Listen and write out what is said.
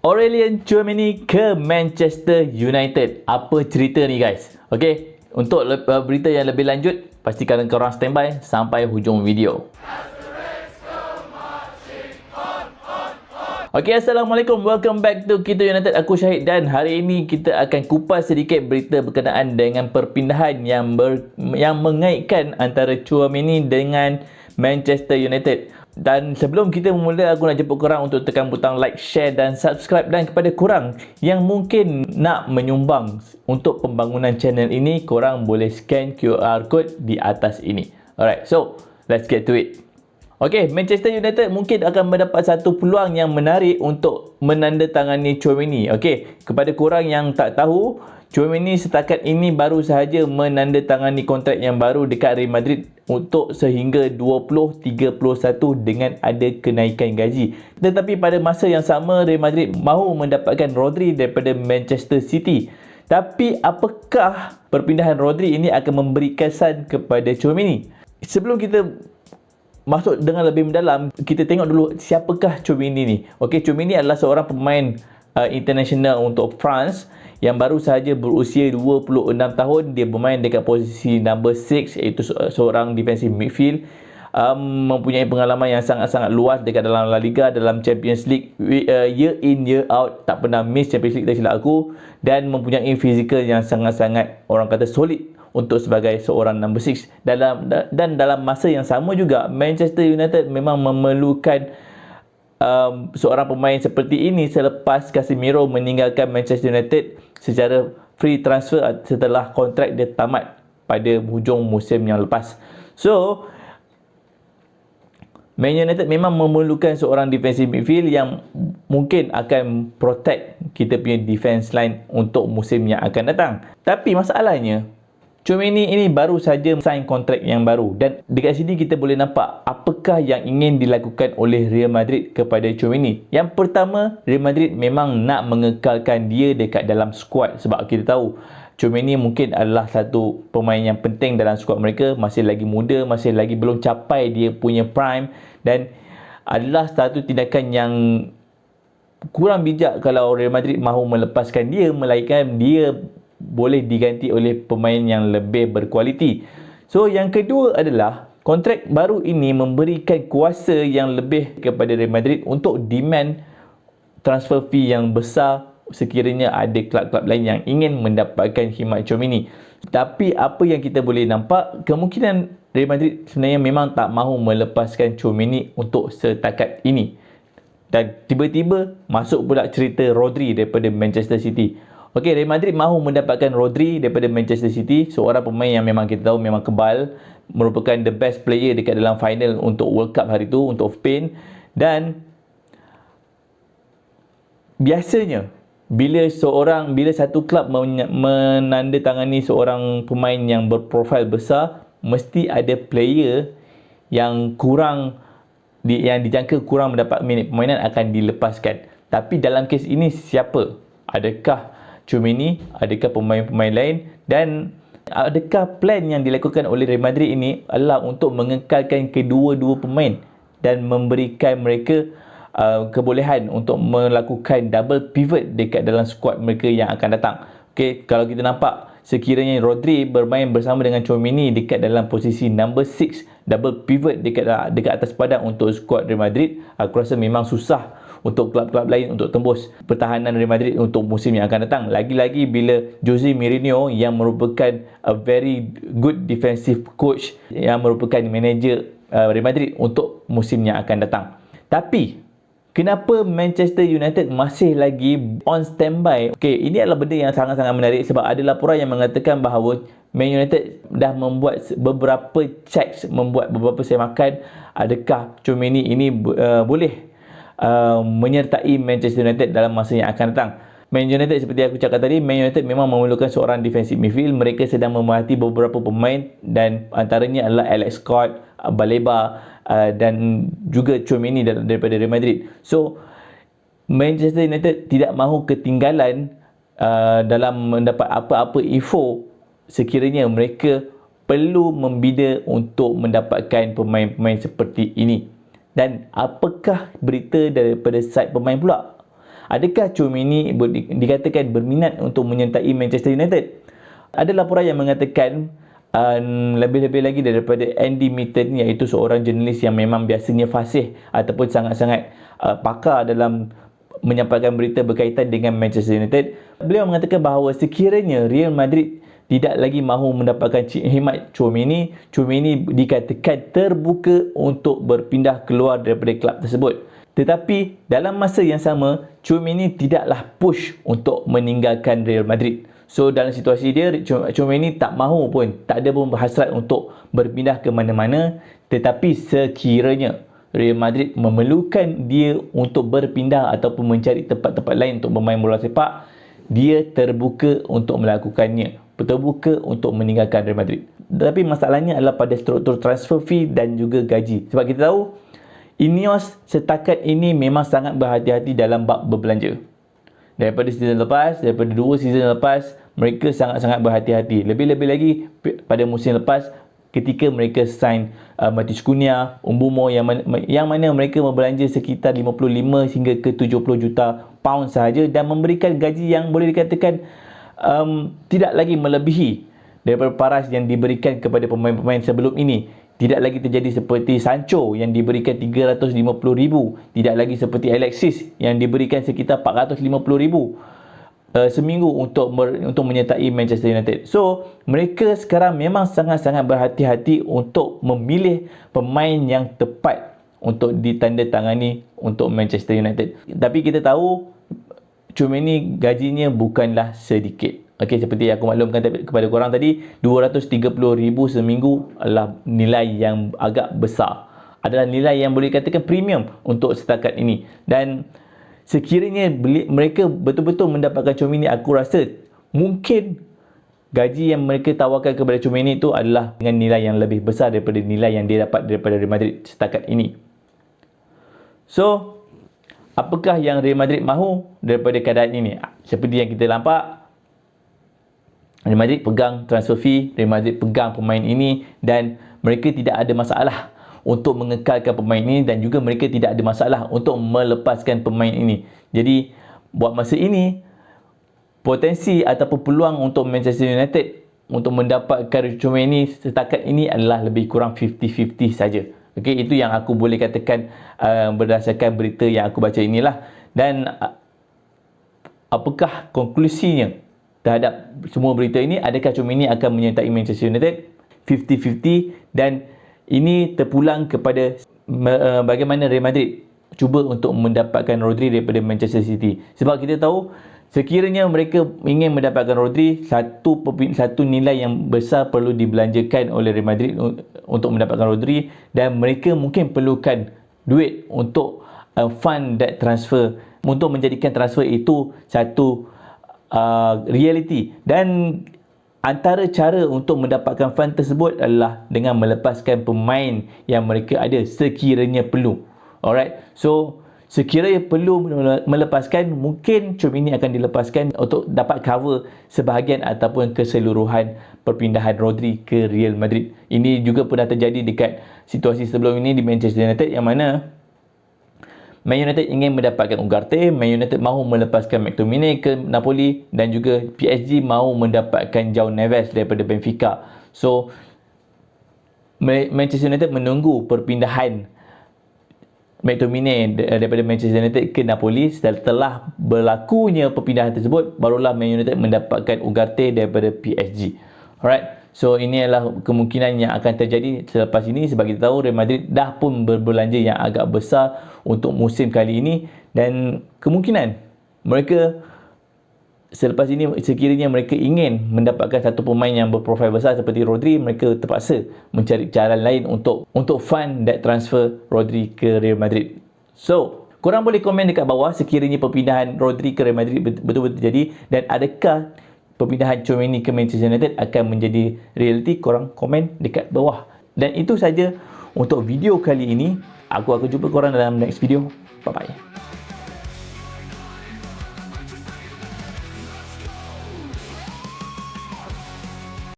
Aurelien Tchouameni ke Manchester United. Apa cerita ni guys? Okey, untuk berita yang lebih lanjut, pastikan korang standby sampai hujung video. Okey, Assalamualaikum. Welcome back to Kita United. Aku Syahid dan hari ini kita akan kupas sedikit berita berkenaan dengan perpindahan yang mengaitkan antara Tchouameni dengan Manchester United. Dan sebelum kita memula, aku nak jemput korang untuk tekan butang like, share dan subscribe. Dan kepada korang yang mungkin nak menyumbang untuk pembangunan channel ini, korang boleh scan QR code di atas ini. Alright, so let's get to it. Okey, Manchester United mungkin akan mendapat satu peluang yang menarik untuk menandatangani Tchouameni. Okey, kepada korang yang tak tahu, Tchouameni setakat ini baru sahaja menandatangani kontrak yang baru dekat Real Madrid untuk sehingga 2031 dengan ada kenaikan gaji. Tetapi pada masa yang sama, Real Madrid mahu mendapatkan Rodri daripada Manchester City. Tapi apakah perpindahan Rodri ini akan memberi kesan kepada Tchouameni? Sebelum kita masuk dengan lebih mendalam, kita tengok dulu siapakah Tchouameni ni. Okey, Tchouameni adalah seorang pemain international untuk France yang baru sahaja berusia 26 tahun. Dia bermain dekat posisi number 6, iaitu seorang defensive midfield. Mempunyai pengalaman yang sangat-sangat luas dekat dalam La Liga, dalam Champions League, year in year out, tak pernah miss Champions League tak silap aku, dan mempunyai fizikal yang sangat-sangat orang kata solid untuk sebagai seorang number 6. Dan dalam masa yang sama juga, Manchester United memang memerlukan seorang pemain seperti ini selepas Casemiro meninggalkan Manchester United secara free transfer setelah kontrak dia tamat pada hujung musim yang lepas. So, Man United memang memerlukan seorang defensive midfield yang mungkin akan protect kita punya defense line untuk musim yang akan datang. Tapi masalahnya, Tchouameni ini baru saja sign kontrak yang baru, dan dekat sini kita boleh nampak apakah yang ingin dilakukan oleh Real Madrid kepada Tchouameni. Yang pertama, Real Madrid memang nak mengekalkan dia dekat dalam skuad, sebab kita tahu Tchouameni mungkin adalah satu pemain yang penting dalam skuad mereka. Masih lagi muda, masih lagi belum capai dia punya prime, dan adalah satu tindakan yang kurang bijak kalau Real Madrid mahu melepaskan dia, melainkan dia boleh diganti oleh pemain yang lebih berkualiti. So, yang kedua adalah kontrak baru ini memberikan kuasa yang lebih kepada Real Madrid untuk demand transfer fee yang besar sekiranya ada kelab-kelab lain yang ingin mendapatkan khidmat Tchouameni. Tapi apa yang kita boleh nampak, kemungkinan Real Madrid sebenarnya memang tak mahu melepaskan Tchouameni untuk setakat ini. Dan tiba-tiba masuk pula cerita Rodri daripada Manchester City. Okey, Real Madrid mahu mendapatkan Rodri daripada Manchester City, seorang pemain yang memang kita tahu memang kebal, merupakan the best player dekat dalam final untuk World Cup hari tu untuk Spain. Dan biasanya bila satu klub menandatangani seorang pemain yang berprofil besar, mesti ada player yang yang dijangka kurang mendapat minit permainan akan dilepaskan. Tapi dalam kes ini siapa? Adakah Tchouameni? Adakah pemain-pemain lain? Dan adakah plan yang dilakukan oleh Real Madrid ini adalah untuk mengekalkan kedua-dua pemain dan memberikan mereka kebolehan untuk melakukan double pivot dekat dalam skuad mereka yang akan datang? Okey, kalau kita nampak sekiranya Rodri bermain bersama dengan Tchouameni dekat dalam posisi number 6, double pivot dekat atas padang untuk skuad Real Madrid, aku rasa memang susah untuk klub-klub lain untuk tembus pertahanan Real Madrid untuk musim yang akan datang. Lagi-lagi bila Jose Mourinho yang merupakan a very good defensive coach, yang merupakan manager Real Madrid untuk musim yang akan datang. Tapi kenapa Manchester United masih lagi on standby? Okey, ini adalah benda yang sangat-sangat menarik sebab ada laporan yang mengatakan bahawa Man United dah membuat beberapa checks, membuat beberapa semakan adakah Tchouameni ini boleh menyertai Manchester United dalam masa yang akan datang. Man United, seperti aku cakap tadi, Man United memang memerlukan seorang defensive midfield. Mereka sedang memerhati beberapa pemain dan antaranya adalah Alex Scott, Baleba dan juga Tchouameni daripada Real Madrid. So, Manchester United tidak mahu ketinggalan dalam mendapat apa-apa info sekiranya mereka perlu membina untuk mendapatkan pemain-pemain seperti ini. Dan apakah berita daripada side pemain pula? Adakah Tchouaméni dikatakan berminat untuk menyertai Manchester United? Ada laporan yang mengatakan lebih-lebih lagi daripada Andy Mitten, iaitu seorang jurnalis yang memang biasanya fasih ataupun sangat-sangat pakar dalam menyampaikan berita berkaitan dengan Manchester United. Beliau mengatakan bahawa sekiranya Real Madrid tidak lagi mahu mendapatkan khidmat Tchouaméni dikatakan terbuka untuk berpindah keluar daripada kelab tersebut. Tetapi dalam masa yang sama, Tchouaméni tidaklah push untuk meninggalkan Real Madrid. So dalam situasi dia, Tchouaméni tak mahu pun, tak ada pun berhasrat untuk berpindah ke mana-mana. Tetapi sekiranya Real Madrid memerlukan dia untuk berpindah ataupun mencari tempat-tempat lain untuk bermain bola sepak, dia terbuka untuk melakukannya, terbuka untuk meninggalkan Real Madrid. Tapi masalahnya adalah pada struktur transfer fee dan juga gaji. Sebab kita tahu Ineos setakat ini memang sangat berhati-hati dalam bab berbelanja. Daripada season lepas, daripada 2 season lepas, mereka sangat-sangat berhati-hati. Lebih-lebih lagi pada musim lepas ketika mereka sign Matheus Cunha, Mbeumo yang mana mereka membelanja sekitar 55 hingga ke 70 juta pound sahaja dan memberikan gaji yang boleh dikatakan tidak lagi melebihi daripada paras yang diberikan kepada pemain-pemain sebelum ini. Tidak lagi terjadi seperti Sancho yang diberikan 350,000, tidak lagi seperti Alexis yang diberikan sekitar 450,000 seminggu untuk menyertai Manchester United. So, mereka sekarang memang sangat-sangat berhati-hati untuk memilih pemain yang tepat untuk ditandatangani untuk Manchester United. Tapi kita tahu Tchouaméni gajinya bukanlah sedikit. Okey, seperti yang aku maklumkan kepada korang tadi, 230,000 seminggu adalah nilai yang agak besar. Adalah nilai yang boleh dikatakan premium untuk setakat ini. Dan sekiranya mereka betul-betul mendapatkan Tchouaméni, aku rasa mungkin gaji yang mereka tawarkan kepada Tchouaméni itu adalah dengan nilai yang lebih besar daripada nilai yang dia dapat daripada Real Madrid setakat ini. So, apakah yang Real Madrid mahu daripada keadaan ini? Seperti yang kita nampak, Real Madrid pegang transfer fee, Real Madrid pegang pemain ini dan mereka tidak ada masalah untuk mengekalkan pemain ini dan juga mereka tidak ada masalah untuk melepaskan pemain ini. Jadi, buat masa ini, potensi ataupun peluang untuk Manchester United untuk mendapatkan Tchouaméni setakat ini adalah lebih kurang 50-50 saja. Okey, itu yang aku boleh katakan berdasarkan berita yang aku baca inilah. Dan apakah konklusinya terhadap semua berita ini? Adakah Tchouaméni akan menyertai Manchester United? 50-50. Dan ini terpulang kepada bagaimana Real Madrid cuba untuk mendapatkan Rodri daripada Manchester City. Sebab kita tahu sekiranya mereka ingin mendapatkan Rodri, satu nilai yang besar perlu dibelanjakan oleh Real Madrid untuk mendapatkan Rodri, dan mereka mungkin perlukan duit untuk fund that transfer, untuk menjadikan transfer itu satu reality. Dan antara cara untuk mendapatkan fund tersebut adalah dengan melepaskan pemain yang mereka ada sekiranya perlu. Alright, so sekiranya perlu melepaskan, mungkin Tchouaméni akan dilepaskan untuk dapat cover sebahagian ataupun keseluruhan perpindahan Rodri ke Real Madrid. Ini juga pernah terjadi dekat situasi sebelum ini di Manchester United, yang mana Man United ingin mendapatkan Ugarte, Man United mahu melepaskan McTominay ke Napoli, dan juga PSG mahu mendapatkan João Neves daripada Benfica. So, Manchester United menunggu perpindahan McTominay daripada Manchester United ke Napoli. Setelah berlakunya perpindahan tersebut, barulah Man United mendapatkan Ugarte daripada PSG. Alright, so ini adalah kemungkinan yang akan terjadi selepas ini. Sebab kita tahu Real Madrid dah pun berbelanja yang agak besar untuk musim kali ini, dan kemungkinan mereka selepas ini, sekiranya mereka ingin mendapatkan satu pemain yang berprofil besar seperti Rodri, mereka terpaksa mencari cara lain untuk fund that transfer Rodri ke Real Madrid. So, korang boleh komen dekat bawah sekiranya perpindahan Rodri ke Real Madrid betul-betul terjadi, dan adakah perpindahan Tchouaméni ke Manchester United akan menjadi realiti. Korang komen dekat bawah. Dan itu saja untuk video kali ini. Aku akan jumpa korang dalam next video. Bye bye.